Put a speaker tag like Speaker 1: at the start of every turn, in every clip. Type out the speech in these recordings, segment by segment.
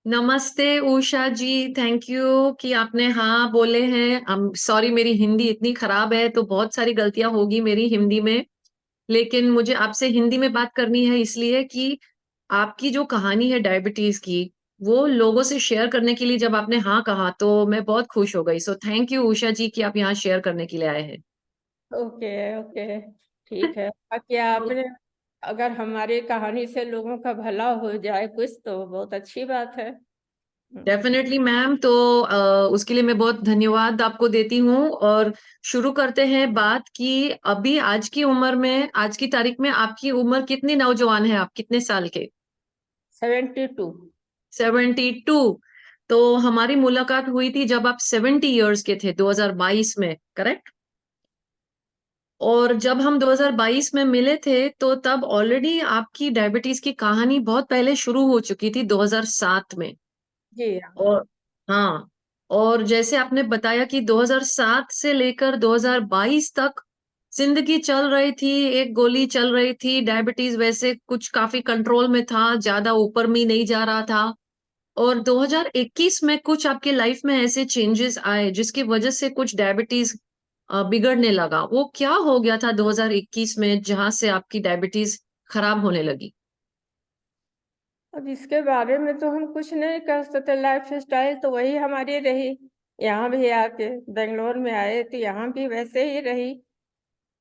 Speaker 1: नमस्ते उषा जी। Thank you कि आपने हाँ बोले हैं। सॉरी, मेरी हिंदी इतनी खराब है तो बहुत सारी गलतियां होगी मेरी हिंदी में। लेकिन मुझे आपसे हिंदी में बात करनी है इसलिए कि आपकी जो कहानी है डायबिटीज की, वो लोगों से शेयर करने के लिए जब आपने हाँ कहा तो मैं बहुत खुश हो गई। सो थैंक यू उषा जी कि आप यहाँ शेयर करने के लिए आए हैं।
Speaker 2: Okay okay. ठीक है, बाकी आपने अगर हमारी कहानी से लोगों का भला हो जाए कुछ तो बहुत अच्छी बात है।
Speaker 1: Definitely ma'am. तो उसके लिए मैं बहुत धन्यवाद आपको देती हूँ। और शुरू करते हैं बात कि अभी आज की उम्र में, आज की तारीख में आपकी उम्र कितनी नौजवान है? आप कितने साल के?
Speaker 2: 72।
Speaker 1: 72। तो हमारी मुलाकात हुई थी जब आप 70 इयर्स के थे, 2022 में, करेक्ट? और जब हम 2022 में मिले थे तो तब ऑलरेडी आपकी डायबिटीज की कहानी बहुत पहले शुरू हो चुकी थी, 2007 में।
Speaker 2: जी हाँ।
Speaker 1: और हाँ, और जैसे आपने बताया कि 2007 से लेकर 2022 तक जिंदगी चल रही थी, एक गोली चल रही थी। डायबिटीज वैसे कुछ काफी कंट्रोल में था, ज्यादा ऊपर में नहीं जा रहा था। और 2021 में कुछ आपके लाइफ में ऐसे चेंजेस आए जिसकी वजह से कुछ डायबिटीज बिगड़ने लगा। वो क्या हो गया था 2021 में जहां से आपकी डायबिटीज खराब होने लगी?
Speaker 2: अब इसके बारे में तो हम कुछ नहीं कर सकते, लाइफ स्टाइल तो वही हमारी रही। यहाँ भी आके बेंगलोर में आए तो यहाँ भी वैसे ही रही।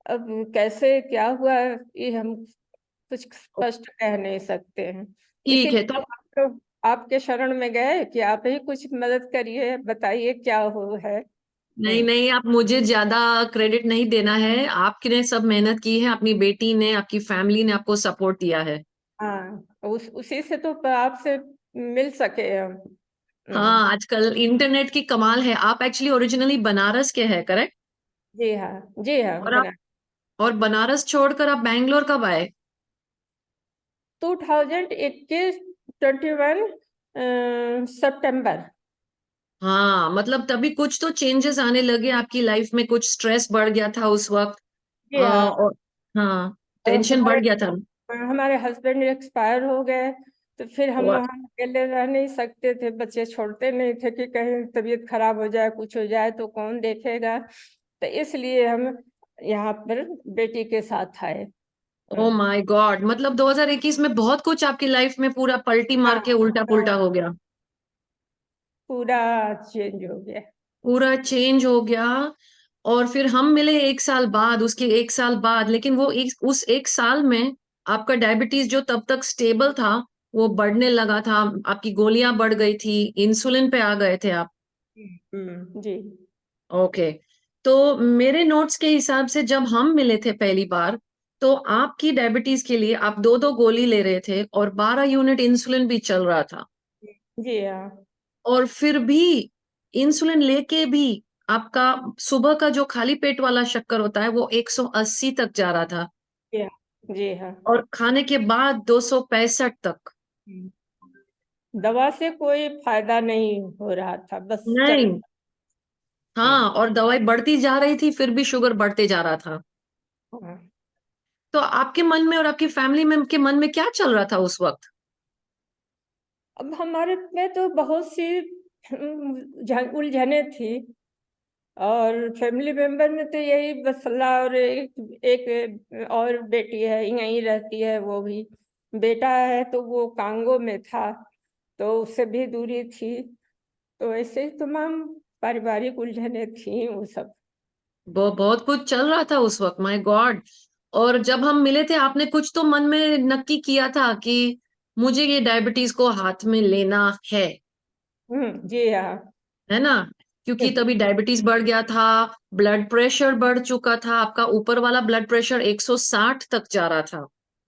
Speaker 2: अब कैसे क्या हुआ ये हम कुछ स्पष्ट कह नहीं सकते हैं।
Speaker 1: ठीक है।
Speaker 2: इसीलिए
Speaker 1: तो
Speaker 2: हम तो आपके शरण में गए कि आप ही कुछ मदद करिए, बताइए क्या हो है।
Speaker 1: नहीं
Speaker 2: हम्म।
Speaker 1: नहीं, आप मुझे ज्यादा क्रेडिट नहीं देना है। आपने सब मेहनत की है, अपनी बेटी ने, आपकी फैमिली ने आपको सपोर्ट दिया है।
Speaker 2: हाँ, उसी से तो आपसे मिल सके हम। हम्म।
Speaker 1: हाँ, आजकल इंटरनेट की कमाल है। आप एक्चुअली ओरिजिनली बनारस के हैं, करेक्ट?
Speaker 2: जी हाँ। जी हाँ,
Speaker 1: और आप
Speaker 2: बना।
Speaker 1: और बनारस छोड़कर आप बैंगलोर कब आए?
Speaker 2: 2021, 21 सितंबर।
Speaker 1: हाँ, मतलब तभी कुछ तो चेंजेस आने लगे आपकी लाइफ में। कुछ स्ट्रेस बढ़ गया था उस वक्त।
Speaker 2: जी हाँ।
Speaker 1: और हाँ,
Speaker 2: और
Speaker 1: टेंशन बढ़ गया था।
Speaker 2: हमारे हस्बैंड एक्सपायर हो गए। तो फिर हम
Speaker 1: और
Speaker 2: वहाँ अकेले रह नहीं सकते थे, बच्चे छोड़ते नहीं थे कि कहीं तबीयत खराब हो जाए, कुछ हो जाए तो कौन देखेगा। तो इसलिए हम यहाँ पर बेटी के साथ आए।
Speaker 1: ओ
Speaker 2: हम्म।
Speaker 1: माय गॉड, मतलब 2021 में बहुत कुछ आपकी लाइफ में पूरा पलटी मार
Speaker 2: हाँ
Speaker 1: के उल्टा पुल्टा
Speaker 2: हाँ,
Speaker 1: हो गया।
Speaker 2: पूरा चेंज हो गया।
Speaker 1: पूरा चेंज हो गया। और फिर हम मिले एक साल बाद, उसके एक साल बाद। लेकिन वो उस एक साल में आपका डायबिटीज जो तब तक स्टेबल था, वो बढ़ने लगा था। आपकी गोलियां बढ़ गई थी, इंसुलिन पे आ गए थे आप।
Speaker 2: जी।
Speaker 1: ओके। तो मेरे नोट्स के हिसाब से जब हम मिले थे पहली बार, तो आपकी डायबिटीज के लिए आप दो दो गोली ले रहे थे और 12 यूनिट इंसुलिन भी चल रहा था।
Speaker 2: जी हाँ।
Speaker 1: और फिर भी इंसुलिन लेके भी आपका सुबह का जो खाली पेट वाला शक्कर होता है वो 180 तक जा रहा था।
Speaker 2: जी हाँ। जी हाँ।
Speaker 1: और खाने के बाद 265 तक।
Speaker 2: दवा से कोई फायदा नहीं हो रहा था, बस चल।
Speaker 1: नहीं। हाँ, और दवाई बढ़ती जा रही थी, फिर भी शुगर बढ़ते जा रहा था।
Speaker 2: हाँ।
Speaker 1: तो आपके मन में और आपकी फैमिली में के मन में क्या चल रहा था उस वक्त?
Speaker 2: अब हमारे में तो बहुत सी उलझने थी। और फैमिली मेंबर में तो यही बस सलाह, और एक और बेटी है यहीं रहती है, वो भी। बेटा है तो वो कांगो में था, तो उससे भी दूरी थी। तो ऐसे ही तमाम पारिवारिक उलझने थी वो सब।
Speaker 1: वो बहुत कुछ चल रहा था उस वक्त, माय गॉड। और जब हम मिले थे आपने कुछ तो मन में नक्की किया था कि मुझे ये डायबिटीज को हाथ में लेना
Speaker 2: जी हाँ।
Speaker 1: है ना? क्योंकि तभी डायबिटीज बढ़ गया था, ब्लड प्रेशर बढ़ चुका था। आपका ऊपर वाला ब्लड प्रेशर 160 तक जा रहा था।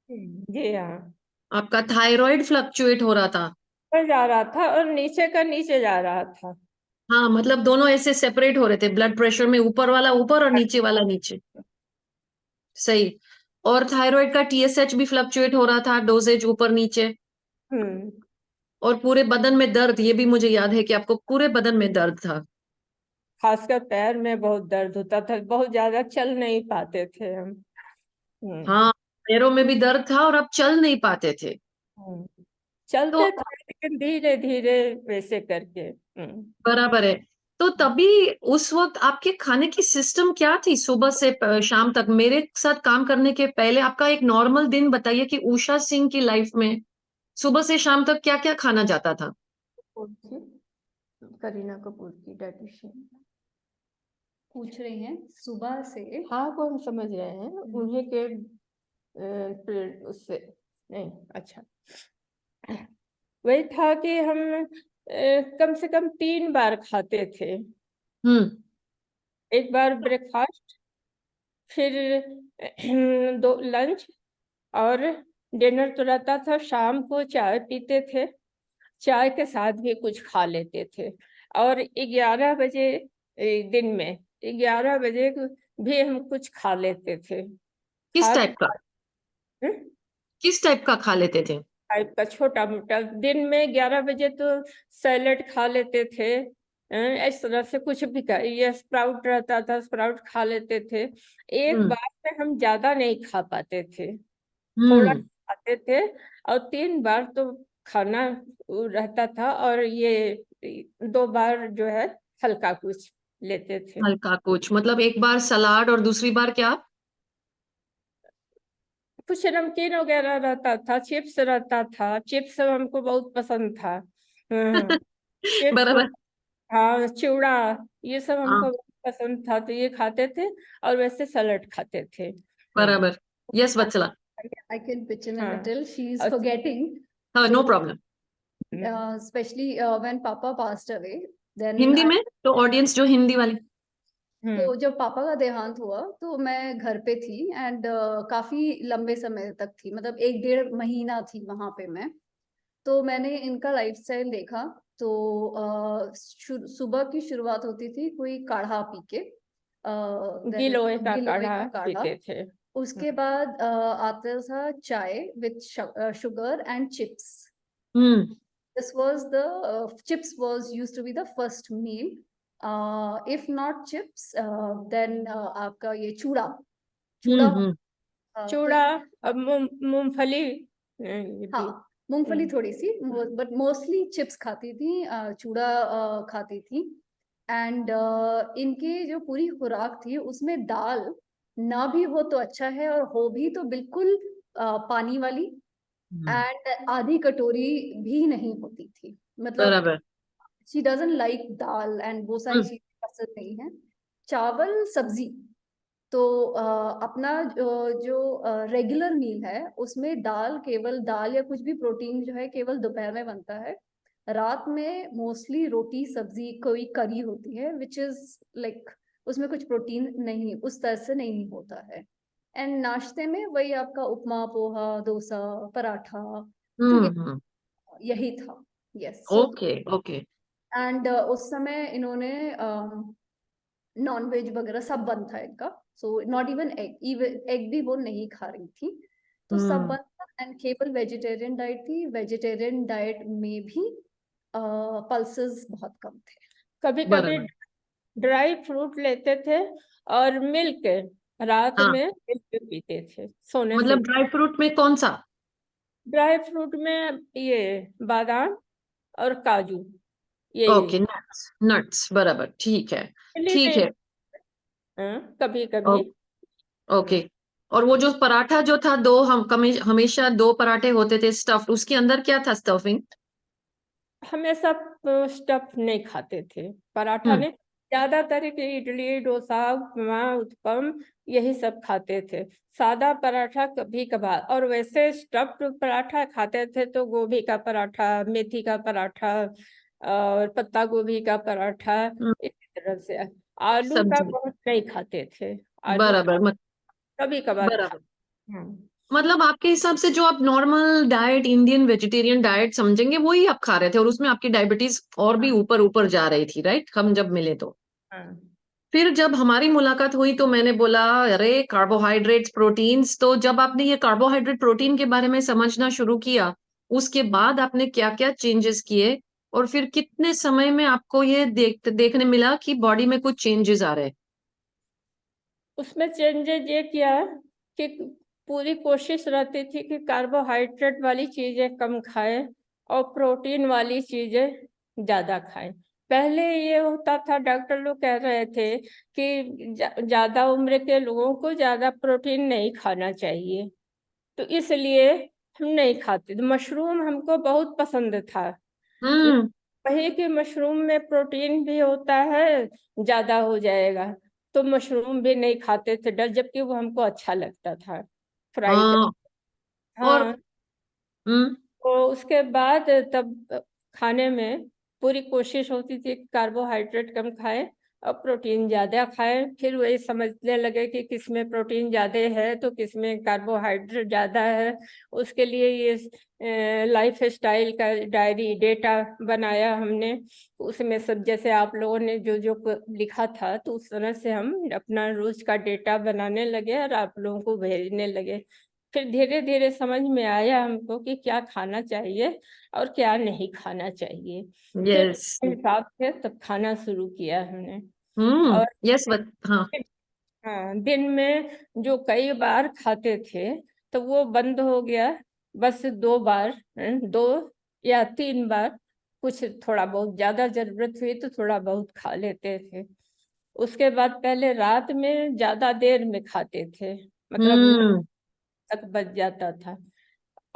Speaker 2: जी हाँ।
Speaker 1: आपका थायराइड फ्लक्चुएट हो रहा था।
Speaker 2: ऊपर जा रहा था और नीचे का नीचे जा रहा था।
Speaker 1: हाँ, मतलब दोनों ऐसे सेपरेट हो रहे थे ब्लड प्रेशर में, ऊपर वाला ऊपर और नीचे वाला नीचे। सही। और थायराइड का टीएसएच भी फ्लक्चुएट हो रहा था, डोजेज ऊपर नीचे।
Speaker 2: हम्म।
Speaker 1: और पूरे बदन में दर्द, ये भी मुझे याद है कि आपको पूरे बदन में दर्द था।
Speaker 2: खासकर पैर में बहुत दर्द होता था, बहुत ज्यादा चल नहीं पाते थे हम। हम्म।
Speaker 1: हाँ, पैरों में भी दर्द था और आप चल नहीं पाते थे।
Speaker 2: हम्म।
Speaker 1: तो
Speaker 2: चलते थे लेकिन धीरे धीरे वैसे करके।
Speaker 1: बराबर है। तो तभी उस वक्त आपके खाने की सिस्टम क्या थी सुबह से शाम तक? मेरे साथ काम करने के पहले आपका एक नॉर्मल दिन बताइए कि उषा सिंह की लाइफ में सुबह से शाम तक क्या क्या खाना जाता था?
Speaker 2: कौन सी? करीना कपूर की डाइटिशियन
Speaker 3: पूछ रही हैं सुबह से।
Speaker 2: हाँ, वो हम समझ रहे हैं उन्हीं के उससे नहीं। अच्छा, वही था कि हम कम से कम 3 बार खाते थे।
Speaker 1: हम्म।
Speaker 2: एक बार ब्रेकफास्ट, फिर 2 लंच, और डिनर तो रहता था। शाम को चाय पीते थे, चाय के साथ भी कुछ खा लेते थे। और 11 बजे दिन में 11 बजे भी हम कुछ खा लेते थे।
Speaker 1: किस
Speaker 2: खा
Speaker 1: टाइप का?
Speaker 2: हम्म?
Speaker 1: किस टाइप का खा लेते थे?
Speaker 2: टाइप का छोटा मोटा। दिन में 11 बजे तो सैलेड खा लेते थे। इस तरह से कुछ भी ये स्प्राउट रहता था, स्प्राउट खा लेते थे। एक
Speaker 1: हम्म।
Speaker 2: बार में हम ज्यादा नहीं खा पाते थे, थोड़ा
Speaker 1: हम्म।
Speaker 2: खाते थे। और 3 बार तो खाना रहता था, और ये 2 बार जो है हल्का कुछ लेते थे।
Speaker 1: हल्का कुछ मतलब एक बार सलाद और दूसरी बार क्या?
Speaker 2: कुछ नमकीन वगैरह रहता था, चिप्स रहता था। चिप्स हमको बहुत पसंद था। चिप्स,
Speaker 1: बराबर।
Speaker 2: हाँ, चिवड़ा, ये सब
Speaker 1: हाँ,
Speaker 2: हमको बहुत पसंद था, तो ये खाते थे। और वैसे सलाद खाते थे।
Speaker 1: बराबर। Yes Vatsala.
Speaker 3: I can pitch in a
Speaker 2: हाँ,
Speaker 3: little. She is
Speaker 2: और
Speaker 3: forgetting.
Speaker 1: हाँ, no
Speaker 3: So,
Speaker 1: problem.
Speaker 3: especially when Papa passed away, then
Speaker 1: Hindi में तो ऑडियंस जो हिंदी वाली।
Speaker 3: तो जब पापा का देहांत हुआ तो मैं घर पे थी एंड काफी लंबे समय तक थी, मतलब 1-1.5 महीना थी वहां पे मैं। तो मैंने इनका लाइफस्टाइल देखा। तो सुबह की शुरुआत होती थी कोई काढ़ा पी के,
Speaker 2: गिलोय का
Speaker 3: गिलोय
Speaker 2: काढ़ा
Speaker 3: का काढ़ा।
Speaker 2: पीते थे।
Speaker 3: उसके बाद आता था चाय with sugar and chips.
Speaker 1: Hmm.
Speaker 3: This was the chips was used to be the first meal. If not chips, then आपका ये चूड़ा चूड़ा
Speaker 1: हम्म।
Speaker 2: चूड़ा और मूंगफली।
Speaker 3: हाँ, मूंगफली थोड़ी सी, बट मोस्टली चिप्स खाती थी, चूड़ा खाती थी। एंड इनकी जो पूरी खुराक थी उसमें दाल ना भी हो तो अच्छा है, और हो भी तो बिल्कुल पानी वाली। एंड आधी कटोरी भी नहीं होती थी, मतलब
Speaker 1: बराबर।
Speaker 3: She doesn't like dal and वो सारी
Speaker 1: हम्म।
Speaker 3: चीजें पसंद नहीं है। चावल सब्जी। तो अपना जो रेगुलर मील है उसमें दाल, केवल दाल या कुछ भी प्रोटीन जो है केवल दोपहर में बनता है। रात में मोस्टली रोटी सब्जी कोई करी होती है, विच इज लाइक उसमें कुछ प्रोटीन नहीं उस तरह से नहीं होता है। एंड नाश्ते में वही आपका उपमा, पोहा, डोसा, पराठा। तो
Speaker 1: हम्म।
Speaker 3: यही था। Yes, so
Speaker 1: okay okay.
Speaker 3: And उस समय इन्होंने नॉन वेज वगैरह सब बंद था इनका। सो नॉट इवन एग भी वो नहीं खा रही थी। तो सब
Speaker 1: हम्म।
Speaker 3: बंद था एंड केवल वेजिटेरियन डाइट थी। वेजिटेरियन डाइट में भी पल्सेस बहुत कम थे।
Speaker 2: कभी कभी
Speaker 1: बराबर।
Speaker 2: ड्राई फ्रूट लेते थे, और मिल्क रात
Speaker 1: हाँ,
Speaker 2: में मिल्क पीते थे सोने से।
Speaker 1: मतलब ड्राई फ्रूट में कौन सा?
Speaker 2: ड्राई फ्रूट में ये बादाम और काजू, ये
Speaker 1: ओके, नट्स नट्स, बराबर, ठीक है।
Speaker 2: दिल्ली
Speaker 1: ठीक
Speaker 2: में
Speaker 1: है।
Speaker 2: कभी कभी।
Speaker 1: ओके। और वो जो पराठा जो था, दो हम हमेशा दो पराठे होते थे स्टफ्ड, उसके अंदर क्या था स्टफिंग?
Speaker 2: हमेशा स्टफ नहीं खाते थे पराठा
Speaker 1: हम्म।
Speaker 2: में। ज्यादातर के इडली, डोसा, उपमा, उत्पम, यही सब खाते थे। सादा पराठा कभी कभार। और वैसे स्टफ्ड पराठा खाते थे तो गोभी का पराठा, मेथी का पराठा, और पत्ता गोभी का पराठा,
Speaker 1: हम्म,
Speaker 2: इसी तरह से। आलू का
Speaker 1: सब्जी।
Speaker 2: बहुत नहीं खाते थे। आलू
Speaker 1: बराबर
Speaker 2: कभी कभार खा।
Speaker 1: बराबर।
Speaker 2: हम्म।
Speaker 1: मतलब आपके हिसाब से जो आप normal diet, Indian vegetarian diet समझेंगे, वही आप खा रहे थे, और उसमें आपकी डायबिटीज और भी
Speaker 2: हाँ,
Speaker 1: ऊपर ऊपर जा रही थी, राइट? हम जब मिले तो
Speaker 2: हाँ।
Speaker 1: फिर जब हमारी मुलाकात हुई तो मैंने बोला, अरे कार्बोहाइड्रेट्स, प्रोटीन्स। तो जब आपने ये कार्बोहाइड्रेट प्रोटीन के बारे में समझना शुरू किया, उसके बाद आपने क्या क्या चेंजेस किए, और फिर कितने समय में आपको ये देखने मिला कि बॉडी में कुछ चेंजेस आ रहे?
Speaker 2: उसमें चेंजेस ये किया कि पूरी कोशिश रहती थी कि कार्बोहाइड्रेट वाली चीजें कम खाएं, और प्रोटीन वाली चीजें ज्यादा खाएं। पहले ये होता था, डॉक्टर लोग कह रहे थे कि ज्यादा उम्र के लोगों को ज्यादा प्रोटीन नहीं खाना चाहिए, तो इसलिए हम नहीं खाते। तो मशरूम हमको बहुत पसंद था,
Speaker 1: हम्म।
Speaker 2: वही कि मशरूम में प्रोटीन भी होता है, ज्यादा हो जाएगा, तो मशरूम भी नहीं खाते थे डर, जबकि वो हमको अच्छा लगता था फ्राई कर।
Speaker 1: हाँ। और
Speaker 2: हाँ,
Speaker 1: हम्म।
Speaker 2: तो उसके बाद तब खाने में पूरी कोशिश होती थी कि कार्बोहाइड्रेट कम खाएं और प्रोटीन ज्यादा खाएं। फिर वही समझने लगे कि किस में प्रोटीन ज्यादा है तो किस में कार्बोहाइड्रेट ज्यादा है। उसके लिए ये लाइफ स्टाइल का डायरी डेटा बनाया हमने। उसमें सब जैसे आप लोगों ने जो जो लिखा था, तो उस तरह से हम अपना रोज का डेटा बनाने लगे और आप लोगों को भेजने लगे। फिर धीरे धीरे समझ में आया हमको कि क्या खाना चाहिए और क्या नहीं खाना चाहिए। फिर
Speaker 1: यस।
Speaker 2: उस हिसाब से तब खाना शुरू किया हमने।
Speaker 1: हम्म।
Speaker 2: और
Speaker 1: यस। हाँ।
Speaker 2: हाँ, दिन में जो कई बार खाते थे तो वो बंद हो गया। बस 2 बार, 2 या 3 बार, कुछ थोड़ा बहुत ज्यादा जरूरत हुई तो थोड़ा बहुत खा लेते थे। उसके बाद पहले रात में ज्यादा देर में खाते थे, मतलब 9
Speaker 1: हम्म।
Speaker 2: तक बच जाता था।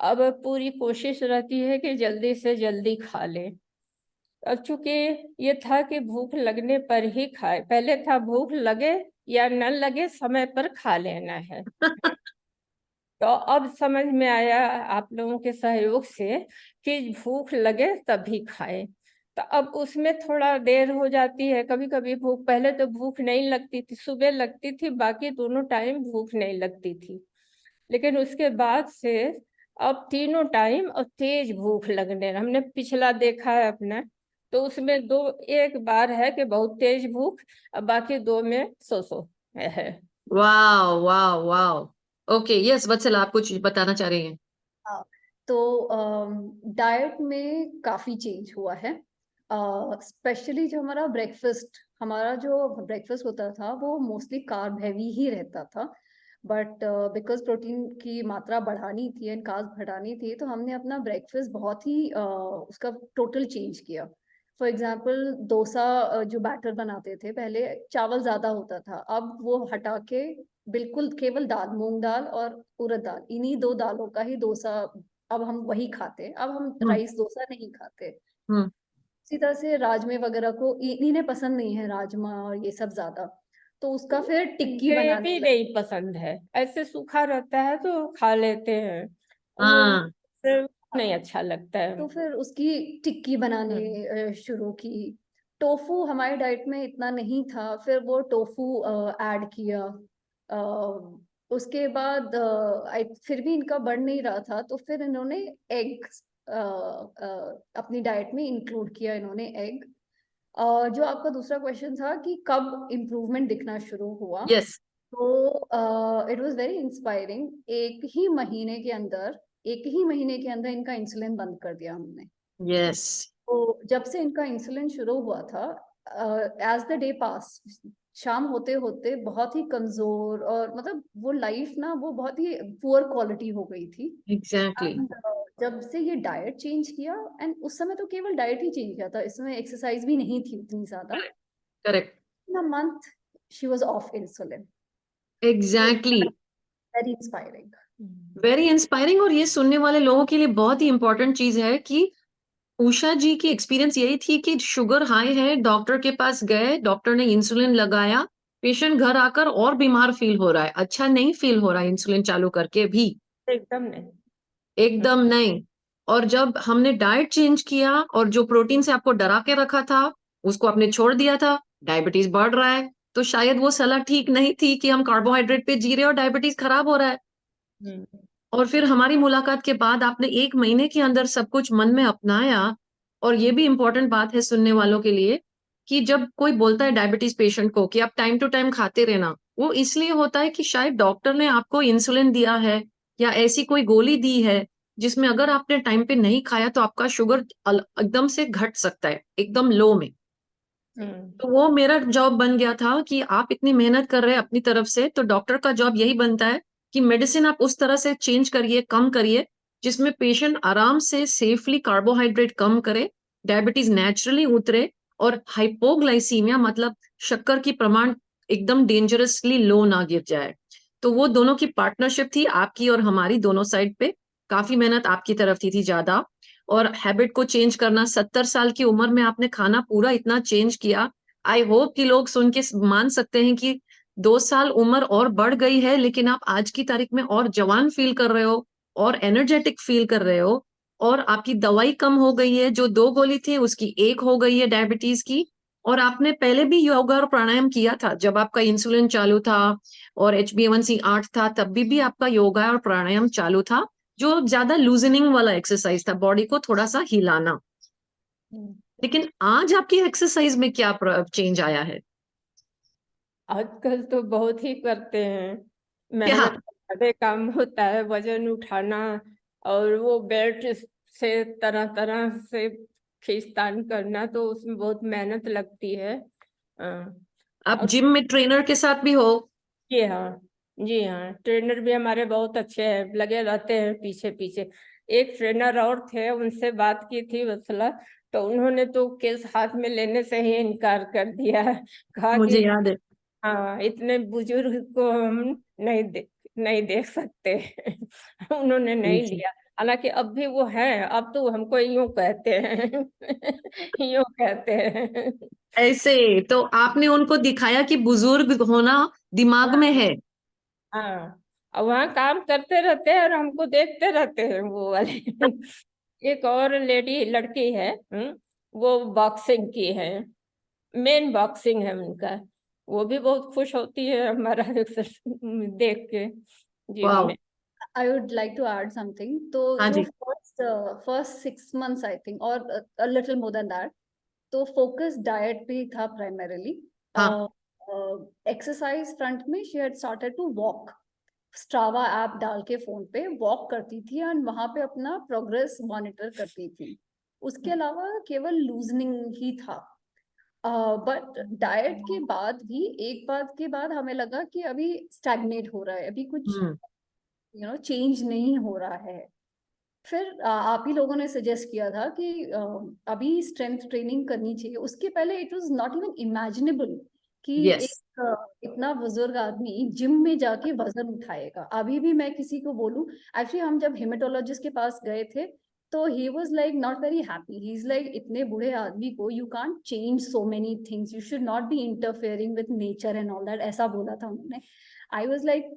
Speaker 2: अब पूरी कोशिश रहती है कि जल्दी से जल्दी खा ले। अब चूंकि ये था कि भूख लगने पर ही खाए, पहले था भूख लगे या न लगे समय पर खा लेना है। तो अब समझ में आया आप लोगों के सहयोग से कि भूख लगे तभी खाए। तो अब उसमें थोड़ा देर हो जाती है, कभी कभी भूख, पहले तो भूख नहीं लगती थी, सुबह लगती थी, बाकी दोनों टाइम भूख नहीं लगती थी। लेकिन उसके बाद से अब तीनों टाइम और तेज भूख लगने, हमने पिछला देखा है अपना, तो उसमें एक बार है कि बहुत तेज भूख, और बाकी 2 में सो है।
Speaker 1: वाह वाह वाह। ओके, यस वत्सल, आप कुछ बताना चाह रही हैं?
Speaker 3: हाँ, तो डाइट में काफी चेंज हुआ है। स्पेशली जो ब्रेकफास्ट होता था वो मोस्टली कार्ब हैवी ही रहता था। बट बिकॉज प्रोटीन की मात्रा बढ़ानी थी एंड कार्ब बढ़ानी थी, तो हमने अपना ब्रेकफास्ट बहुत ही उसका टोटल चेंज किया। फॉर एग्जाम्पल डोसा, जो बैटर बनाते थे पहले, चावल ज्यादा होता था, अब वो हटा के बिल्कुल केवल दाल, मूंग दाल और उड़द दाल, इन्हीं 2 दालों का ही डोसा अब हम वही खाते हैं। अब हम
Speaker 1: हम्म।
Speaker 3: राइस डोसा नहीं खाते।
Speaker 1: हम्म।
Speaker 3: इसी तरह से राजमे वगैरह को इन्हें पसंद नहीं है, राजमा और ये सब ज्यादा, तो उसका फिर टिक्की बनाने
Speaker 2: ग्रेवी
Speaker 3: लगे।
Speaker 2: नहीं पसंद है, ऐसे सूखा रहता है तो खा लेते हैं, वो
Speaker 1: हाँ।
Speaker 2: फिर नहीं अच्छा लगता है
Speaker 3: तो
Speaker 2: हमको।
Speaker 3: फिर उसकी टिक्की बनाने शुरू की। टोफू हमारे डाइट में इतना नहीं था, फिर वो टोफू ऐड किया। उसके बाद फिर भी इनका बढ़ नहीं रहा था, तो फिर इन्होंने एग अपनी डाइट में इंक्लूड किया, इन्होंने एग। जो आपका दूसरा क्वेश्चन था कि कब इम्प्रूवमेंट दिखना शुरू हुआ,
Speaker 1: यस।
Speaker 3: तो इट वाज वेरी इंस्पायरिंग। एक ही महीने के अंदर इनका इंसुलिन बंद कर दिया हमने।
Speaker 1: यस।
Speaker 3: तो जब से इनका इंसुलिन शुरू हुआ था, एज द डे पास, शाम होते होते बहुत ही कमजोर, और मतलब वो लाइफ ना, वो बहुत ही पुअर क्वालिटी हो गई थी।
Speaker 1: एग्जैक्टली।
Speaker 3: And, जब से ये डाइट चेंज किया, एंड उस समय तो केवल डाइट ही चेंज किया था, इसमें एक्सरसाइज भी नहीं थी उतनी ज्यादा।
Speaker 1: Correct.
Speaker 3: In a month she was of insulin.
Speaker 1: Exactly.
Speaker 3: Very inspiring.
Speaker 1: Very inspiring. और ये सुनने वाले लोगों के लिए बहुत ही इंपॉर्टेंट चीज है कि उषा जी की एक्सपीरियंस यही थी कि शुगर हाई है, डॉक्टर के पास गए, डॉक्टर ने इंसुलिन लगाया, पेशेंट घर आकर और बीमार फील हो रहा है, अच्छा नहीं फील हो रहा है इंसुलिन चालू करके भी,
Speaker 2: एकदम नहीं।
Speaker 1: एकदम नहीं। और जब हमने डाइट चेंज किया और जो प्रोटीन से आपको डरा के रखा था उसको आपने छोड़ दिया था, डायबिटीज बढ़ रहा है, तो शायद वो सलाह ठीक नहीं थी कि हम कार्बोहाइड्रेट पे जी रहे हैं और डायबिटीज खराब हो रहा है।
Speaker 2: हम्म।
Speaker 1: और फिर हमारी मुलाकात के बाद आपने 1 महीने के अंदर सब कुछ मन में अपनाया। और ये भी इंपॉर्टेंट बात है सुनने वालों के लिए कि जब कोई बोलता है डायबिटीज पेशेंट को कि आप टाइम टू टाइम खाते रहना, वो इसलिए होता है कि शायद डॉक्टर ने आपको इंसुलिन दिया है या ऐसी कोई गोली दी है जिसमें अगर आपने टाइम पे नहीं खाया तो आपका शुगर एकदम से घट सकता है, एकदम लो में।
Speaker 2: हम्म।
Speaker 1: तो वो मेरा जॉब बन गया था कि आप इतनी मेहनत कर रहे हैं अपनी तरफ से, तो डॉक्टर का जॉब यही बनता है कि मेडिसिन आप उस तरह से चेंज करिए, कम करिए जिसमें पेशेंट आराम से सेफली कार्बोहाइड्रेट कम करे, डायबिटीज नेचुरली उतरे और हाइपोग्लाइसीमिया मतलब शक्कर की प्रमाण एकदम डेंजरसली लो ना गिर जाए। तो वो दोनों की पार्टनरशिप थी, आपकी और हमारी दोनों साइड पे। काफी मेहनत आपकी तरफ थी ज्यादा। और हैबिट को चेंज करना, 70 साल की उम्र में आपने खाना पूरा इतना चेंज किया। आई होप कि लोग सुन के मान सकते हैं कि 2 साल उम्र और बढ़ गई है, लेकिन आप आज की तारीख में और जवान फील कर रहे हो और एनर्जेटिक फील कर रहे हो। और आपकी दवाई कम हो गई है, जो 2 गोली थी उसकी 1 हो गई है डायबिटीज की। और आपने पहले भी योगा और प्राणायाम किया था, जब आपका इंसुलिन चालू था और HbA1c 8 था, तब भी आपका योगा और प्राणायाम चालू था, जो ज्यादा लूजनिंग वाला एक्सरसाइज था, बॉडी को थोड़ा सा हिलाना। लेकिन आज आपकी एक्सरसाइज में क्या चेंज आया है?
Speaker 2: आजकल तो बहुत ही करते हैं,
Speaker 1: क्या?
Speaker 2: मेहनत का ज्यादा काम होता है, वजन उठाना और वो बेल्ट से तरह तरह से खींचतान करना, तो उसमें बहुत मेहनत लगती है।
Speaker 1: आप
Speaker 2: और
Speaker 1: जिम में ट्रेनर के साथ भी हो?
Speaker 2: जी हाँ, जी हाँ, ट्रेनर भी हमारे बहुत अच्छे हैं, लगे रहते हैं पीछे पीछे। एक ट्रेनर और थे, उनसे बात की थी वत्सला, तो उन्होंने तो केस हाथ में लेने से ही इनकार कर दिया, कहा
Speaker 1: मुझे
Speaker 2: कि
Speaker 1: याद है।
Speaker 2: हाँ, इतने बुजुर्ग को हम नहीं देख सकते। उन्होंने
Speaker 1: जी
Speaker 2: नहीं
Speaker 1: जी।
Speaker 2: लिया। हालांकि अब भी वो हैं, अब तो हमको यूं कहते हैं। यूं कहते हैं।
Speaker 1: ऐसे तो आपने उनको दिखाया कि बुजुर्ग होना दिमाग में
Speaker 2: हाँ,
Speaker 1: है।
Speaker 2: हाँ, और वहाँ काम करते रहते हैं और हमको देखते रहते हैं वो वाले। एक और लेडी लड़की है, वो बॉक्सिंग की है, मेन बॉक्सिंग है उनका। वो भी बहुत खुश होती है हमारा देख के जिम
Speaker 1: वाह।
Speaker 2: में।
Speaker 3: I would like to add something. तो
Speaker 1: हाँ
Speaker 3: जो
Speaker 1: जी।
Speaker 3: first 6 months I think और a little more than that, तो फोकस डाइट पे था प्राइमरीली।
Speaker 1: हाँ।
Speaker 3: एक्सरसाइज फ्रंट में she had started to walk, Strava app डाल के फोन पे वॉक करती थी एंड वहां पे अपना प्रोग्रेस मॉनिटर करती थी। उसके अलावा केवल लूजनिंग ही था। बट डाइट के बाद भी एक बात के बाद हमें लगा कि अभी स्टैग्नेट हो रहा है, अभी कुछ
Speaker 1: हम्म।
Speaker 3: चेंज नहीं हो रहा है। फिर आप ही लोगों ने सजेस्ट किया था कि अभी स्ट्रेंथ ट्रेनिंग करनी चाहिए। उसके पहले it was not even imaginable कि
Speaker 1: यस।
Speaker 3: एक इतना बुजुर्ग आदमी जिम में जाके वजन उठाएगा। अभी भी मैं किसी को बोलूं, एक्चुअली हम जब हेमेटोलॉजिस्ट के पास गए थे तो he was like not very happy. He is like इतने बूढ़े आदमी को you can't change so many things, you should not be interfering with nature and all that, ऐसा बोला था उन्होंने। आई वाज लाइक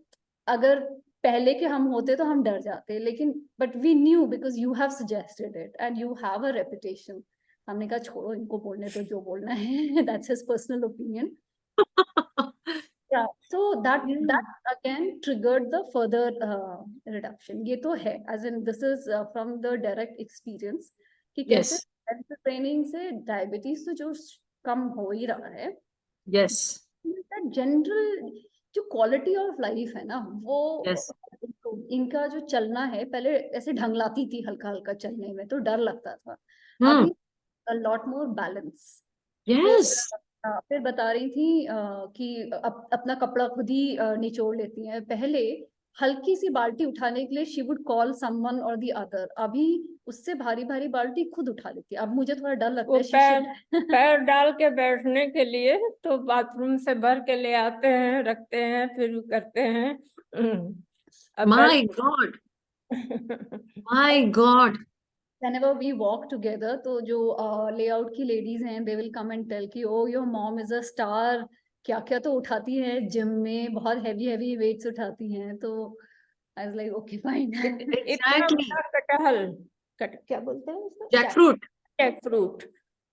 Speaker 3: अगर पहले के हम होते तो हम डर जाते, लेकिन but we knew because you have suggested it and you have a reputation. हमने कहा छोड़ो इनको बोलने तो जो बोलना है, that's his personal opinion. Yeah, so that again triggered the further reduction. ये तो है, as in this is from the direct experience कि
Speaker 1: यस।
Speaker 3: कैसे health training से डायबिटीज तो जो कम हो ही रहा है,
Speaker 1: यस।
Speaker 3: जनरल जो क्वालिटी ऑफ लाइफ है ना वो
Speaker 1: यस।
Speaker 3: इनका जो चलना है, पहले ऐसे ढंगलाती थी हल्का हल्का चलने में तो डर लगता था,
Speaker 1: हम्म।
Speaker 3: अभी लॉट मोर बैलेंस। फिर
Speaker 1: यस।
Speaker 3: फिर बता रही थी कि अपना कपड़ा खुद ही निचोड़ लेती हैं। पहले हल्की सी बाल्टी उठाने के लिए शी वुड कॉल समवन और दी अदर, अभी उससे भारी भारी बाल्टी खुद उठा लेती है। अब मुझे थोड़ा डर लगता
Speaker 2: वो
Speaker 3: है
Speaker 2: पैर डाल के बैठने के लिए तो बाथरूम से भर के ले आते हैं, रखते हैं, फिर करते हैं। अब
Speaker 1: my God. My God.
Speaker 3: whenever we walk together तो जो लेआउट की लेडीज हैं they will come and tell कि oh your mom is a star, क्या क्या तो उठाती है जिम में, बहुत हैवी हैवी वेट्स उठाती हैं। तो I was like okay fine।
Speaker 2: इतना
Speaker 1: एग्जैक्टली।
Speaker 2: बड़ा कटहल, क्या बोलते हैं उसको,
Speaker 1: jackfruit.
Speaker 2: Jackfruit.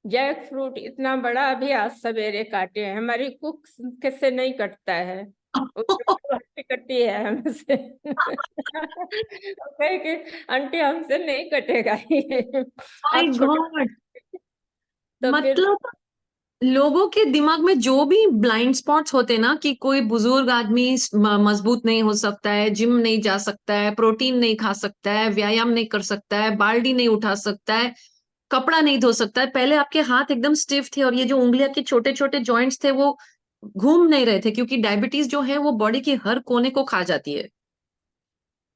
Speaker 2: Jackfruit इतना बड़ा अभी आज सवेरे काटे हैं, हमारी कुक से नहीं कटता है, हट्टी कट्टी है हमसे। वो कहे कि आंटी हमसे नहीं कटेगा ये,
Speaker 1: माय
Speaker 2: आप छोटे।
Speaker 1: गॉड।
Speaker 2: तो फिर
Speaker 1: मतलब लोगों के दिमाग में जो भी ब्लाइंड स्पॉट्स होते हैं ना, कि कोई बुजुर्ग आदमी मजबूत नहीं हो सकता है, जिम नहीं जा सकता है, प्रोटीन नहीं खा सकता है, व्यायाम नहीं कर सकता है, बाल्टी नहीं उठा सकता है, कपड़ा नहीं धो सकता है। पहले आपके हाथ एकदम स्टिफ थे और ये जो उंगलियां के छोटे छोटे जॉइंट्स थे वो घूम नहीं रहे थे, क्योंकि डायबिटीज जो है वो बॉडी के हर कोने को खा जाती है।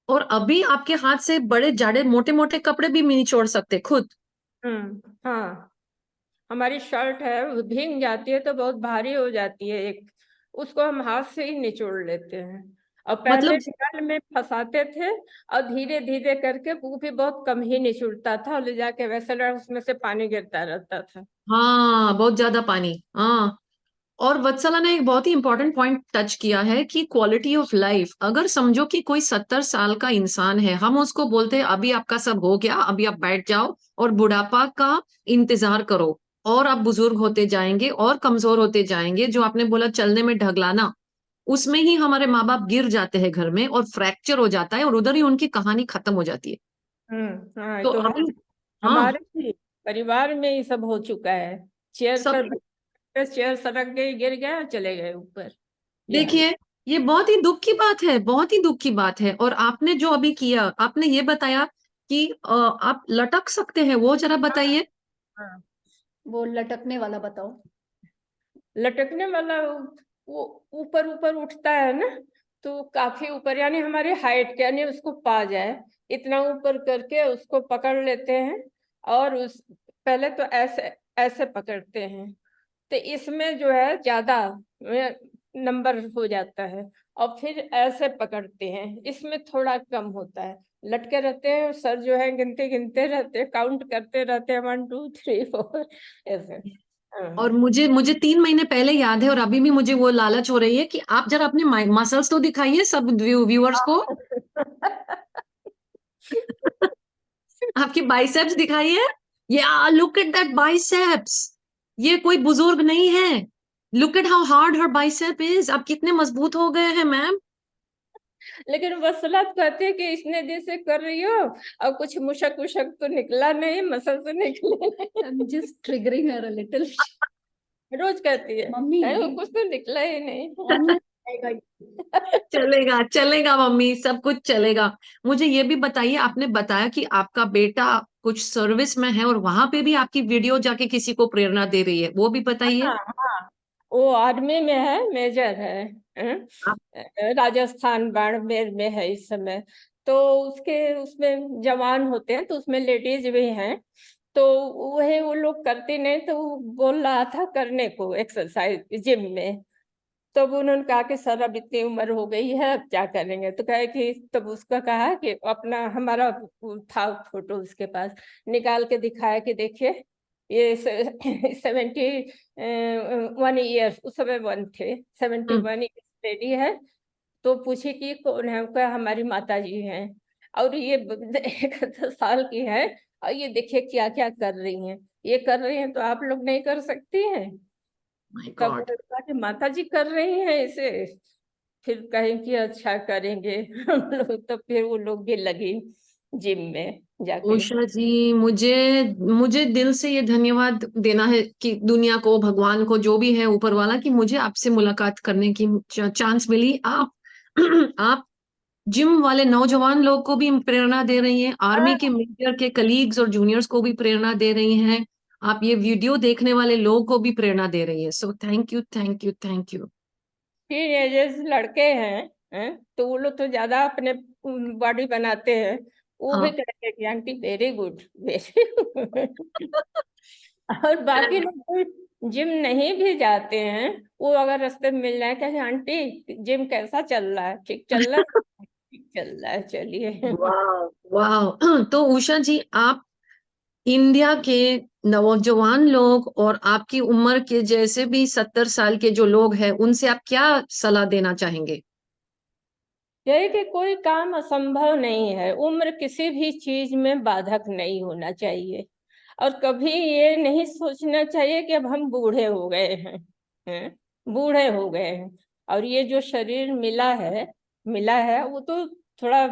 Speaker 1: और अभी आपके हाथ से बड़े जाड़े मोटे मोटे कपड़े भी नहीं छोड़ सकते खुद।
Speaker 2: हाँ, हमारी शर्ट है वो भीग जाती है तो बहुत भारी हो जाती है, एक उसको हम हाथ से ही निचोड़ लेते हैं। और पहले
Speaker 1: मतलब
Speaker 2: नल में फंसाते थे, और धीरे धीरे करके वो भी बहुत कम ही निचुड़ता था, और ले जाके वैसे उसमें से पानी गिरता रहता था।
Speaker 1: हाँ, बहुत ज्यादा पानी। हाँ। और वत्सला ने एक बहुत ही इंपॉर्टेंट पॉइंट टच किया है कि क्वालिटी ऑफ लाइफ। अगर समझो कि कोई 70 साल का इंसान है, हम उसको बोलते हैं अभी आपका सब हो गया, अभी आप बैठ जाओ और बुढ़ापा का इंतजार करो, और आप बुजुर्ग होते जाएंगे और कमजोर होते जाएंगे। जो आपने बोला चलने में ढगलाना, उसमें ही हमारे माँ बाप गिर जाते हैं घर में और फ्रैक्चर हो जाता है, और उधर ही उनकी कहानी खत्म हो जाती है।
Speaker 2: हाँ,
Speaker 1: तो
Speaker 2: तो
Speaker 1: अभी हाँ,
Speaker 2: हमारे भी परिवार में ही सब हो चुका है। चेयर
Speaker 1: सब
Speaker 2: पर चेयर सरक गई, गिर गया, चले गए ऊपर। ये हाल।
Speaker 1: देखिए, ये बहुत ही दुख की बात है, बहुत ही दुख की बात है। और आपने जो अभी किया, आपने ये बताया कि आप लटक सकते हैं, वो जरा बताइए।
Speaker 2: हाँ,
Speaker 3: वो लटकने वाला बताओ।
Speaker 2: लटकने वाला वो ऊपर ऊपर उठता है ना, तो काफी ऊपर, यानी हमारी हाइट के, यानी उसको पा जाए इतना ऊपर करके उसको पकड़ लेते हैं। और उस पहले तो ऐसे ऐसे पकड़ते हैं, तो इसमें जो है ज्यादा नंबर हो जाता है। और फिर ऐसे पकड़ते हैं, इसमें थोड़ा कम होता है। लटके रहते हैं, सर जो है गिनते गिनते रहते हैं, काउंट करते रहते हैं, 1 2 3 4 ऐसे।
Speaker 1: और
Speaker 2: हाँ।
Speaker 1: मुझे मुझे 3 महीने पहले याद है, और अभी भी मुझे वो लालच हो रही है कि आप जरा अपने मसल्स तो दिखाइए सब व्यूअर्स को। आपकी बाइसेप्स दिखाइए। या लुक एट दैट बाइसेप्स। ये कोई बुजुर्ग नहीं है। Look at how hard her bicep is. आप कितने मजबूत हो गए हैं मैम।
Speaker 2: लेकिन वसलत कहते हैं कि इतने दिन से कर रही हो, और कुछ मुशक उशक तो निकला नहीं, मसल तो निकले नहीं।
Speaker 3: I'm just triggering her a little.
Speaker 2: रोज कहती है,
Speaker 3: मम्मी
Speaker 2: वो कुछ तो निकला ही नहीं।
Speaker 3: ऑनलाइन आएगा ये।
Speaker 1: चलेगा चलेगा मम्मी, सब कुछ चलेगा। मुझे ये भी बताइए, आपने बताया कि आपका बेटा कुछ सर्विस में है और वहां पे भी आपकी वीडियो जाके किसी को प्रेरणा दे रही है, वो भी बताइए।
Speaker 2: हाँ हाँ, वो आर्मी में है, मेजर है।
Speaker 1: आप
Speaker 2: राजस्थान बाड़मेर में है इस समय। तो उसके उसमें जवान होते हैं, तो उसमें लेडीज भी हैं। तो वही वो लोग करती नहीं, तो वो बोल रहा था करने को एक्सरसाइज जिम में। तब उन्होंने कहा कि सर अब इतनी उम्र हो गई है, अब क्या करेंगे, तो कहे कि तब उसका कहा कि अपना हमारा वो था फोटो उसके पास, निकाल के दिखाया कि देखिए ये 71 ईयर्स उस समय 1 थे, 71 लेडी है। तो पूछे कि कौन है, कहा हमारी माता जी हैं, और ये 71 साल की है, और ये देखिए क्या क्या कर रही हैं, ये कर रही हैं तो आप लोग नहीं कर सकती हैं।
Speaker 1: माय
Speaker 2: तब
Speaker 1: गॉड।
Speaker 2: उन्होंने कहा कि माता जी कर रही हैं इसे, फिर कहें कि अच्छा करेंगे। हम लोग तो फिर वो लोग भी लगी जिम में जाके।
Speaker 1: उषा जी, मुझे मुझे दिल से ये धन्यवाद देना है कि दुनिया को, भगवान को, जो भी है ऊपर वाला, कि मुझे आपसे मुलाकात करने की चांस मिली। आप आप जिम वाले नौजवान लोग को भी प्रेरणा दे रही हैं, आर्मी के मेजर के कलीग्स और जूनियर्स को भी प्रेरणा दे रही हैं, आप ये वीडियो देखने वाले लोगों को भी प्रेरणा दे रही है। So thank you, thank you, thank you.
Speaker 2: Teenagers लड़के हैं, तो वो लोग तो ज्यादा अपने बॉडी बनाते हैं। वो भी
Speaker 1: हाँ।
Speaker 2: कहेंगे कि aunty very good, very good. और बाकी लोग जिम नहीं भी जाते हैं, वो अगर रास्ते में मिल जाए, कहेंगे आंटी जिम कैसा चल रहा है, ठीक चल रहा है, ठीक चल रहा है, चलिए।
Speaker 1: वाह, वाह। तो उषा जी, आप इंडिया के नौजवान लोग और आपकी उम्र के जैसे भी 70 साल के जो लोग हैं, उनसे आप क्या सलाह देना चाहेंगे।
Speaker 2: यही कि कोई काम असंभव नहीं है, उम्र किसी भी चीज में बाधक नहीं होना चाहिए। और कभी ये नहीं सोचना चाहिए कि अब हम बूढ़े हो गए हैं, बूढ़े हो गए हैं। और ये जो शरीर मिला है वो तो थोड़ा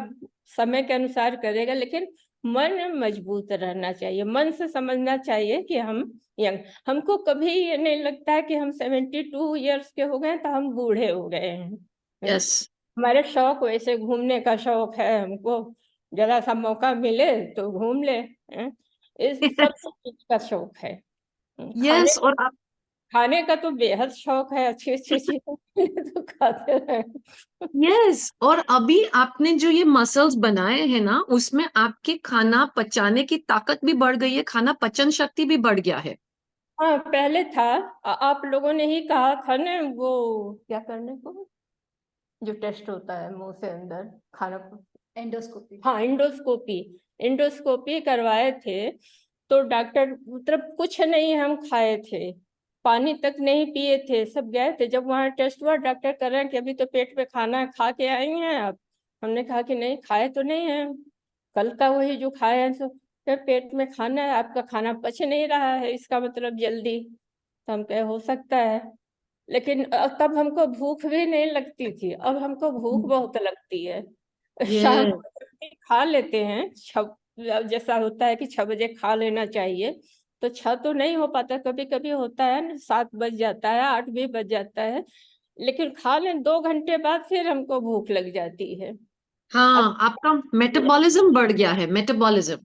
Speaker 2: समय के अनुसार करेगा, लेकिन मन मजबूत रहना चाहिए, मन से समझना चाहिए कि हम यंग। हमको कभी ये नहीं लगता है कि हम 72 ईयर्स के हो गए तो हम बूढ़े हो गए हैं।
Speaker 1: यस।
Speaker 2: हमारे शौक वैसे घूमने का शौक है हमको, जरा सा मौका मिले तो घूम ले, हैं? इस सब चीज का शौक है। खाने
Speaker 1: यस। और आप
Speaker 2: खाने का तो बेहद शौक है, अच्छी अच्छी चीजें तो खाते रहे।
Speaker 1: यस, और अभी आपने जो ये मसल्स बनाए हैं ना, उसमें आपके खाना पचाने की ताकत भी बढ़ गई है, खाना पचन शक्ति भी बढ़ गया है।
Speaker 2: हाँ पहले था, आप लोगों ने ही कहा था ना वो क्या करने को, जो टेस्ट होता है मुंह से अंदर खाना को,
Speaker 3: एंडोस्कोपी।
Speaker 2: हाँ इंडोस्कोपी, इंडोस्कोपी करवाए थे। तो डॉक्टर मतलब कुछ नहीं हम खाए थे, पानी तक नहीं पिए थे, सब गए थे। जब वहाँ टेस्ट हुआ, डॉक्टर कर रहे हैं कि अभी तो पेट पे खाना खा के आई हैं आप। हमने कहा कि नहीं खाए तो नहीं है, कल का वही जो खाए हैं, सो क्या पेट में खाना है, आपका खाना पच नहीं रहा है, इसका मतलब जल्दी। तो हम कहे हो सकता है, लेकिन तब हमको भूख भी नहीं लगती थी, अब हमको भूख बहुत लगती है। शाम
Speaker 1: ये
Speaker 2: को जल्दी खा लेते हैं, जैसा होता है कि 6 बजे खा लेना चाहिए, तो 6 तो नहीं हो पाता, कभी कभी होता है ना 7 बज जाता है, 8 भी बज जाता है, लेकिन खा लें 2 घंटे बाद फिर हमको भूख लग जाती है। अब
Speaker 1: हाँ, आपका मेटाबॉलिज्म बढ़ गया है, मेटाबॉलिज्म।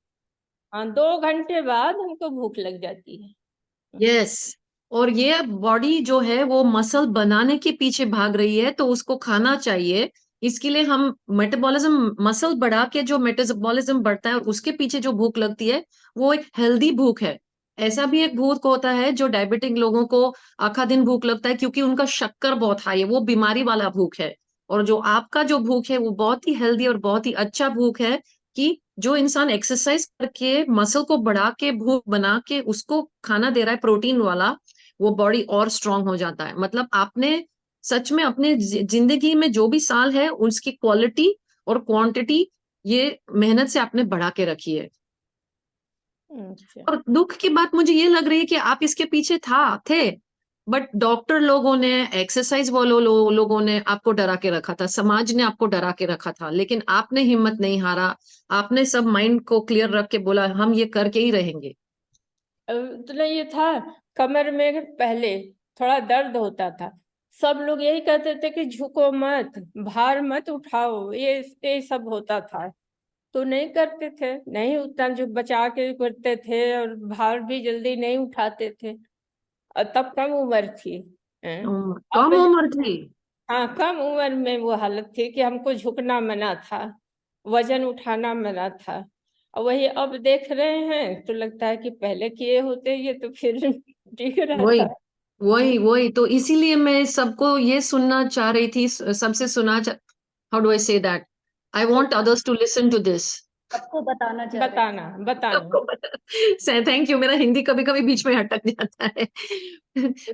Speaker 2: हाँ 2 घंटे बाद हमको भूख लग जाती है।
Speaker 1: यस, और ये बॉडी जो है वो मसल बनाने के पीछे भाग रही है, तो उसको खाना चाहिए। इसके लिए हम मेटाबॉलिज्म, मसल बढ़ा के जो मेटाबॉलिज्म बढ़ता है और उसके पीछे जो भूख लगती है, वो एक हेल्दी भूख है। ऐसा भी एक भूख होता है जो डायबिटिक लोगों को आखा दिन भूख लगता है, क्योंकि उनका शक्कर बहुत हाई है, वो बीमारी वाला भूख है। और जो आपका जो भूख है वो बहुत ही हेल्दी और बहुत ही अच्छा भूख है, कि जो इंसान एक्सरसाइज करके मसल को बढ़ा के भूख बना के उसको खाना दे रहा है प्रोटीन वाला, वो बॉडी और स्ट्रांग हो जाता है। मतलब आपने सच में अपने जिंदगी में जो भी साल है उसकी क्वालिटी और क्वांटिटी, ये मेहनत से आपने बढ़ा के रखी है।
Speaker 2: अच्छा।
Speaker 1: और दुख की बात मुझे ये लग रही है कि आप इसके पीछे थे, बट डॉक्टर लोगों ने, एक्सरसाइज वालों लोगों ने आपको डरा के रखा था, समाज ने आपको डरा के रखा था, लेकिन आपने हिम्मत नहीं हारा। आपने सब माइंड को क्लियर रख के बोला हम ये करके ही रहेंगे।
Speaker 2: तो नहीं ये था, कमर में पहले थोड़ा दर्द होता था, सब लोग यही कहते थे कि झुको मत, भार मत उठाओ, ये सब होता था, तो नहीं करते थे, नहीं उतना जो बचा के करते थे, और भार भी जल्दी नहीं उठाते थे। और तब कम उम्र थी। हैं?
Speaker 1: कम
Speaker 2: अब
Speaker 1: उम्र थी।
Speaker 2: हाँ कम उम्र में वो हालत थी कि हमको झुकना मना था, वजन उठाना मना था। और वही अब देख रहे हैं तो लगता है कि पहले किए होते ये तो फिर ठीक
Speaker 1: वही
Speaker 2: रहता।
Speaker 1: वही वही तो इसीलिए मैं सबको ये सुनना चाह रही थी, सबसे how do I say that, I want others to listen to this.
Speaker 3: सबको बताना चाह रहे
Speaker 2: बताना बताना।
Speaker 1: सबको पता, थैंक यू, मेरा हिंदी कभी कभी बीच में अटक जाता है।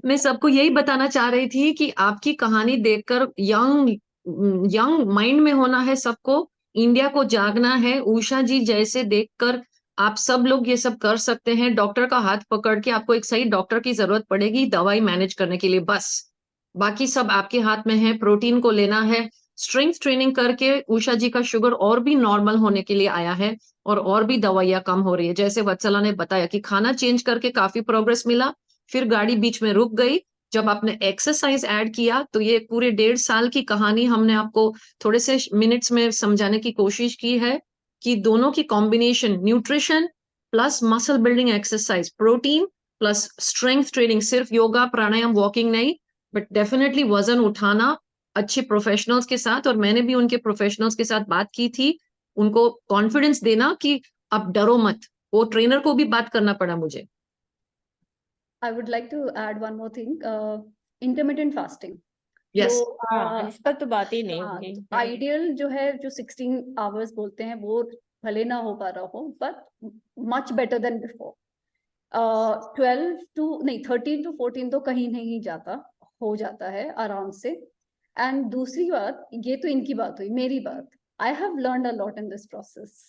Speaker 1: मैं सबको यही बताना चाह रही थी कि आपकी कहानी देखकर यंग यंग माइंड में होना है सबको, इंडिया को जागना है। उषा जी जैसे देखकर आप सब लोग ये सब कर सकते हैं। डॉक्टर का हाथ पकड़ के, आपको एक सही डॉक्टर की जरूरत पड़ेगी दवाई मैनेज करने के लिए, बस बाकी सब आपके हाथ में है। प्रोटीन को लेना है, स्ट्रेंथ ट्रेनिंग करके उषा जी का शुगर और भी नॉर्मल होने के लिए आया है, और भी दवाइयां कम हो रही है। जैसे वत्सला ने बताया कि खाना चेंज करके काफी प्रोग्रेस मिला, फिर गाड़ी बीच में रुक गई। जब आपने एक्सरसाइज ऐड किया तो ये पूरे 1.5 साल की कहानी हमने आपको थोड़े से मिनट्स में समझाने की कोशिश की है, कि दोनों की combination, nutrition plus muscle building exercise, protein plus strength training, सिर्फ योगा प्राणायाम वॉकिंग नहीं, बट डेफिनेटली वजन उठाना अच्छे प्रोफेशनल्स के साथ। और मैंने भी उनके प्रोफेशनल्स के साथ बात की थी, उनको कॉन्फिडेंस देना कि अब डरो मत। वो ट्रेनर को भी बात करना पड़ा मुझे।
Speaker 3: I would like to add one more thing, intermittent fasting. तो
Speaker 1: यस।
Speaker 2: हाँ इस पर तो बात ही नहीं
Speaker 3: हाँ,
Speaker 2: होगी।
Speaker 3: आइडियल जो है, जो 16 आवर्स बोलते हैं, वो भले ना हो पा रहा हो, but much better than before. 12 to नहीं 13 to 14 तो कहीं नहीं जाता, हो जाता है आराम से। एंड दूसरी बात, ये तो इनकी बात हुई, मेरी बात, I have learned a lot in this process.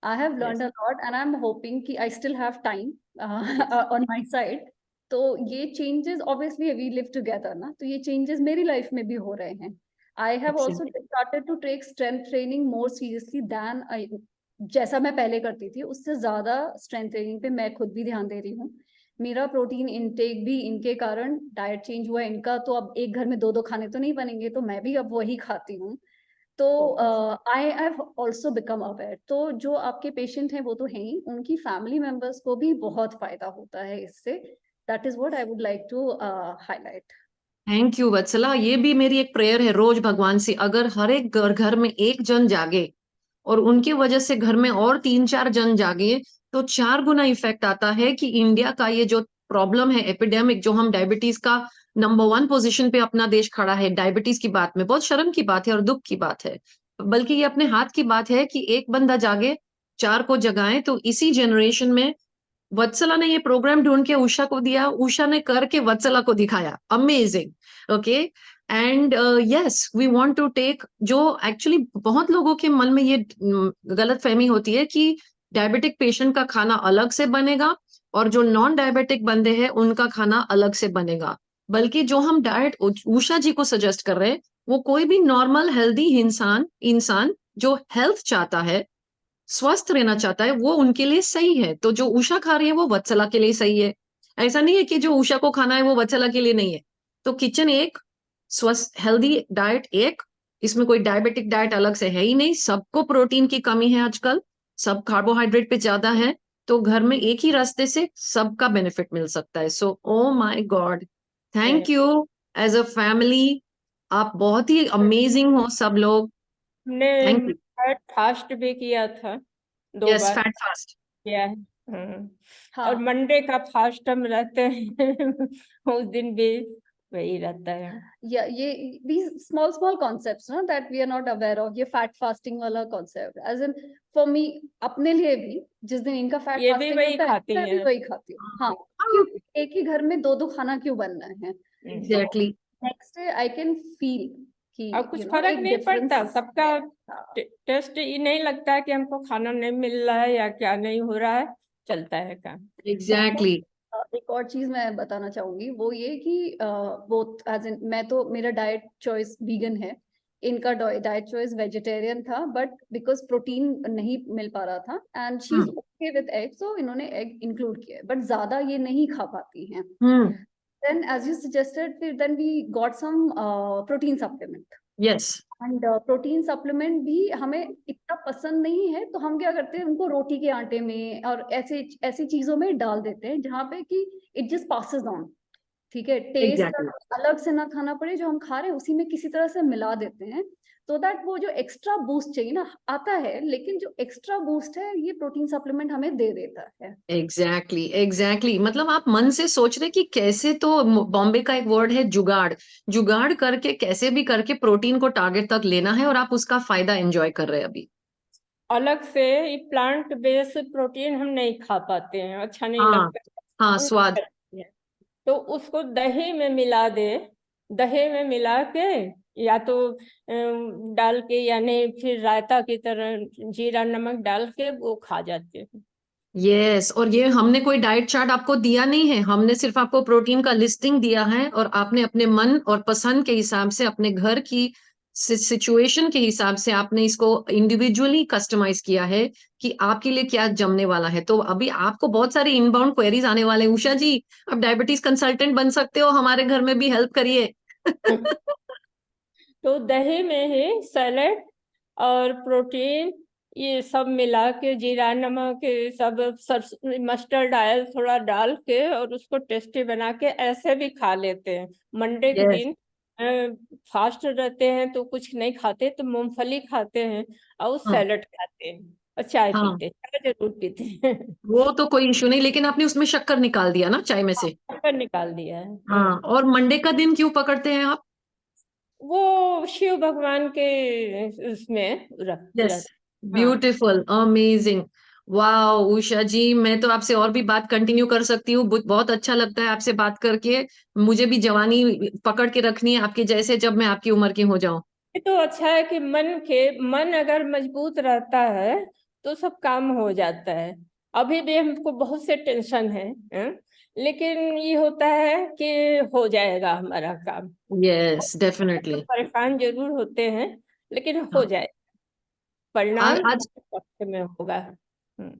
Speaker 3: I have learned a lot and I am hoping कि I still have time on my side. तो ये changes obviously we live together ना, तो ये चेंजेस मेरी लाइफ में भी हो रहे हैं। I have also started to take strength training more seriously than I, जैसा मैं पहले करती थी उससे ज्यादा स्ट्रेंथ ट्रेनिंग पे मैं खुद भी ध्यान दे रही हूँ। मेरा प्रोटीन इनटेक भी इनके कारण, डाइट चेंज हुआ इनका, तो अब एक घर में 2-2 खाने तो नहीं बनेंगे, तो मैं भी अब वही खाती हूँ। तो आई हैव ऑल्सो बिकम अवेयर। तो जो आपके पेशेंट हैं वो तो हैं ही, उनकी फैमिली मेंबर्स को भी बहुत फायदा होता है इससे। that is what I would like to highlight.
Speaker 1: Thank you Vatsala, ये भी मेरी एक प्रेयर है रोज भगवान से, अगर हर एक घर में एक जन जागे और उनकी वजह से घर में और 3-4 जन जागे तो 4 गुना इफेक्ट आता है कि इंडिया का ये जो प्रॉब्लम है एपिडेमिक, जो हम डायबिटीज का नंबर 1 पोजीशन पे अपना देश खड़ा है डायबिटीज की बात में, बहुत शर्म की बात है और दुख की बात है, बल्कि ये अपने हाथ की बात है कि एक बंदा जागे 4 को जगाए। तो इसी जनरेशन में वत्सला ने ये प्रोग्राम ढूंढ के उषा को दिया, उषा ने करके वत्सला को दिखाया, amazing. Okay, and yes we want to take, जो एक्चुअली बहुत लोगों के मन में ये गलत फहमी होती है कि डायबिटिक पेशेंट का खाना अलग से बनेगा और जो नॉन डायबिटिक बंदे हैं उनका खाना अलग से बनेगा, बल्कि जो हम डाइट उषा जी को सजेस्ट कर रहे हैं वो कोई भी नॉर्मल हेल्दी इंसान इंसान जो हेल्थ चाहता है, स्वस्थ रहना चाहता है, वो उनके लिए सही है। तो जो उषा खा रही है वो वत्सला के लिए सही है। ऐसा नहीं है कि जो उषा को खाना है वो वत्सला के लिए नहीं है। तो किचन एक, स्वस्थ हेल्दी डाइट एक, इसमें कोई डायबिटिक डाइट अलग से है ही नहीं। सबको प्रोटीन की कमी है आजकल, सब कार्बोहाइड्रेट पे ज्यादा है, तो घर में एक ही रास्ते से सबका बेनिफिट मिल सकता है। So oh my god, thank you as a family, आप बहुत ही अमेजिंग हो सब लोग।
Speaker 2: हमने
Speaker 1: थैंक यू।
Speaker 2: फैट फास्ट भी किया था 2
Speaker 1: यस,
Speaker 2: बार
Speaker 1: फैट फास्ट।
Speaker 2: किया है। और
Speaker 3: हाँ,
Speaker 2: मंडे का फास्ट हम रहते हैं उस दिन भी वही रहता है।
Speaker 3: yeah, ये these small concepts ना that we are not aware of, ये fat fasting वाला concept, as in for me अपने लिए भी जिस दिन इनका fat
Speaker 2: ये भी
Speaker 3: fasting
Speaker 2: वही
Speaker 3: होता है
Speaker 2: खाती
Speaker 3: मैं भी
Speaker 2: हैं।
Speaker 3: वही खाती हूँ। हाँ, क्योंकि एक ही घर में 2-2 खाना क्यों बनना है,
Speaker 1: exactly.
Speaker 3: Next day I can feel कि
Speaker 2: और कुछ
Speaker 3: you know,
Speaker 2: फर्क
Speaker 3: एक
Speaker 2: नहीं
Speaker 3: डिफरेंस।
Speaker 2: पड़ता, सबका टेस्ट ये नहीं लगता है कि हमको खाना नहीं मिल रहा है या क्या नहीं हो रहा है, चलता है काम।
Speaker 1: एग्जैक्टली।
Speaker 3: एक और चीज मैं बताना चाहूंगी वो ये कि वो एज इन मैं तो मेरा डाइट चॉइस वीगन है, इनका डाइट चॉइस वेजिटेरियन था, बट बिकॉज प्रोटीन नहीं मिल पा रहा था and she is okay with egg, so इन्होंने एग इंक्लूड किया है, बट ज्यादा ये नहीं खा पाती हैं। देन एज यू सजेस्टेड, फिर then we got some protein supplement,
Speaker 1: yes.
Speaker 3: And protein supplement भी हमें इतना पसंद नहीं है, तो हम क्या करते हैं उनको रोटी के आटे में और ऐसे ऐसी चीजों में डाल देते हैं जहाँ पे कि इट जस्ट पासेस ऑन, ठीक है, टेस्ट
Speaker 1: एग्जैक्टली।
Speaker 3: अलग से ना खाना पड़े, जो हम खा रहे हैं उसी में किसी तरह से मिला देते हैं, तो दैट वो जो एक्स्ट्रा बूस्ट चाहिए ना आता है, लेकिन जो एक्स्ट्रा बूस्ट है ये प्रोटीन सप्लीमेंट हमें दे देता है।
Speaker 1: एग्जैक्टली एग्जैक्टली, मतलब आप मन से सोच रहे कि कैसे, तो बॉम्बे का एक वर्ड है जुगाड़, जुगाड़ करके कैसे भी करके प्रोटीन को टारगेट तक लेना है और आप उसका फायदा एंजॉय कर रहे हैं अभी।
Speaker 2: अलग से प्लांट बेस्ड प्रोटीन हम नहीं खा पाते हैं, अच्छा नहीं
Speaker 1: हाँ
Speaker 2: लगता
Speaker 1: हाँ, स्वाद।
Speaker 2: तो उसको दही में मिला दे, दही में मिला के या तो डाल के, यानी फिर रायता की तरह जीरा नमक डाल के वो खा जाते हैं।
Speaker 1: यस, और ये हमने कोई डाइट चार्ट आपको दिया नहीं है, हमने सिर्फ आपको प्रोटीन का लिस्टिंग दिया है और आपने अपने मन और पसंद के हिसाब से, अपने घर की सिचुएशन के हिसाब से आपने इसको इंडिविजुअली कस्टमाइज किया है कि आपके लिए क्या जमने वाला है। तो अभी आपको बहुत सारे इनबाउंड क्वेरीज आने वाले हैं, उषा जी आप डायबिटीज कंसल्टेंट बन सकते हो, हमारे घर में भी हेल्प करिए।
Speaker 2: तो दही में ही सैलेड और प्रोटीन ये सब मिला के, जीरा नमक ये सब, मस्टर्ड ऑयल थोड़ा डाल के और उसको टेस्टी बना के ऐसे भी खा लेते हैं। मंडे के
Speaker 1: यस।
Speaker 2: दिन फास्ट रहते हैं तो कुछ नहीं खाते, तो मूंगफली खाते हैं और
Speaker 1: हाँ
Speaker 2: सैलेड खाते हैं और चाय
Speaker 1: हाँ,
Speaker 2: पीते हैं, चाय जरूर पीते हैं।
Speaker 1: वो तो कोई इशू नहीं, लेकिन आपने उसमें शक्कर निकाल दिया ना चाय में से।
Speaker 2: शक्कर निकाल दिया है।
Speaker 1: हाँ, और मंडे का दिन क्यों पकड़ते हैं आप?
Speaker 2: वो शिव भगवान के उसमें
Speaker 1: यस,
Speaker 2: हाँ।
Speaker 1: Beautiful, amazing. वाओ उषा जी, मैं तो आपसे और भी बात कंटिन्यू कर सकती हूँ, बहुत अच्छा लगता है आपसे बात करके। मुझे भी जवानी पकड़ के रखनी है आपके जैसे, जब मैं आपकी उम्र की हो जाऊं।
Speaker 2: ये तो अच्छा है कि मन अगर मजबूत रहता है तो सब काम हो जाता है। अभी भी हमको बहुत से टेंशन है, लेकिन ये होता है कि हो जाएगा हमारा काम।
Speaker 1: यस
Speaker 2: तो
Speaker 1: डेफिनेटली।
Speaker 2: परेशान जरूर होते हैं, लेकिन हो जाए, परिणाम
Speaker 1: आज,
Speaker 2: वक्त में होगा।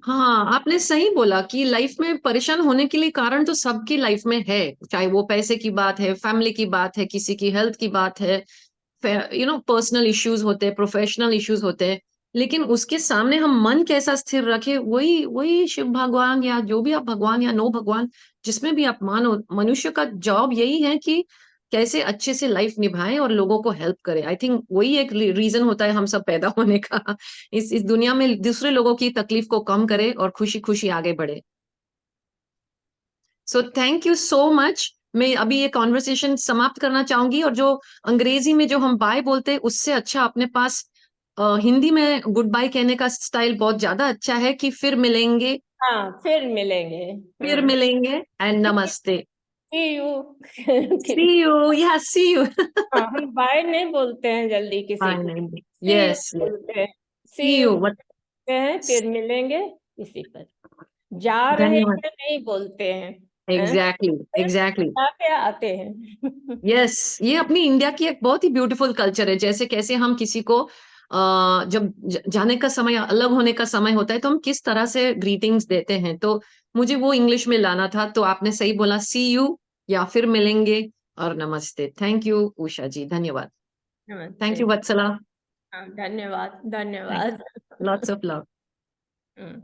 Speaker 1: हाँ आपने सही बोला कि लाइफ में परेशान होने के लिए कारण तो सबकी लाइफ में है, चाहे वो पैसे की बात है, फैमिली की बात है, किसी की हेल्थ की बात है, पर्सनल इश्यूज होते हैं, प्रोफेशनल इश्यूज होते हैं। लेकिन उसके सामने हम मन कैसा स्थिर रखे, वही वही शिव भगवान या जो भी आप भगवान या नो भगवान जिसमें भी आप मानो, मनुष्य का जॉब यही है कि कैसे अच्छे से लाइफ निभाए और लोगों को हेल्प करे। आई थिंक वही एक रीजन होता है हम सब पैदा होने का, इस दुनिया में दूसरे लोगों की तकलीफ को कम करे और खुशी खुशी आगे बढ़े। So thank you so much. मैं अभी ये कॉन्वर्सेशन समाप्त करना चाहूंगी, और जो अंग्रेजी में जो हम बाय बोलते हैं उससे अच्छा अपने पास हिंदी में गुड बाय कहने का स्टाइल बहुत ज्यादा अच्छा है कि फिर मिलेंगे,
Speaker 2: हाँ, फिर मिलेंगे।
Speaker 1: फिर
Speaker 2: हाँ,
Speaker 1: मिलेंगे एंड नमस्ते।
Speaker 2: सी यू।
Speaker 1: सी यू, या सी यू।
Speaker 2: हाँ, हम बाय नहीं बोलते हैं जल्दी किसी को, सी यू
Speaker 1: यस,
Speaker 2: बोलते हैं। सी
Speaker 1: सी
Speaker 2: यू
Speaker 1: यू।
Speaker 2: बोलते हैं, फिर मिलेंगे इसी पर। जा रहे
Speaker 1: धन्यवाद।
Speaker 2: हैं नहीं बोलते हैं, हैं?
Speaker 1: Exactly, exactly.
Speaker 2: जाके आते हैं।
Speaker 1: यस, ये अपनी इंडिया की एक बहुत ही ब्यूटीफुल कल्चर है। जैसे कैसे हम किसी को जब जाने का समय, अलग होने का समय होता है, तो हम किस तरह से ग्रीटिंग्स देते हैं, तो मुझे वो इंग्लिश में लाना था, तो आपने सही बोला, सी यू या फिर मिलेंगे और नमस्ते। थैंक यू उषा जी, धन्यवाद। थैंक
Speaker 2: नमस्ते।
Speaker 1: यू वत्सला।
Speaker 2: हाँ, धन्यवाद,
Speaker 1: थैंक
Speaker 2: धन्यवाद।
Speaker 1: You, lots of love.
Speaker 2: Hmm.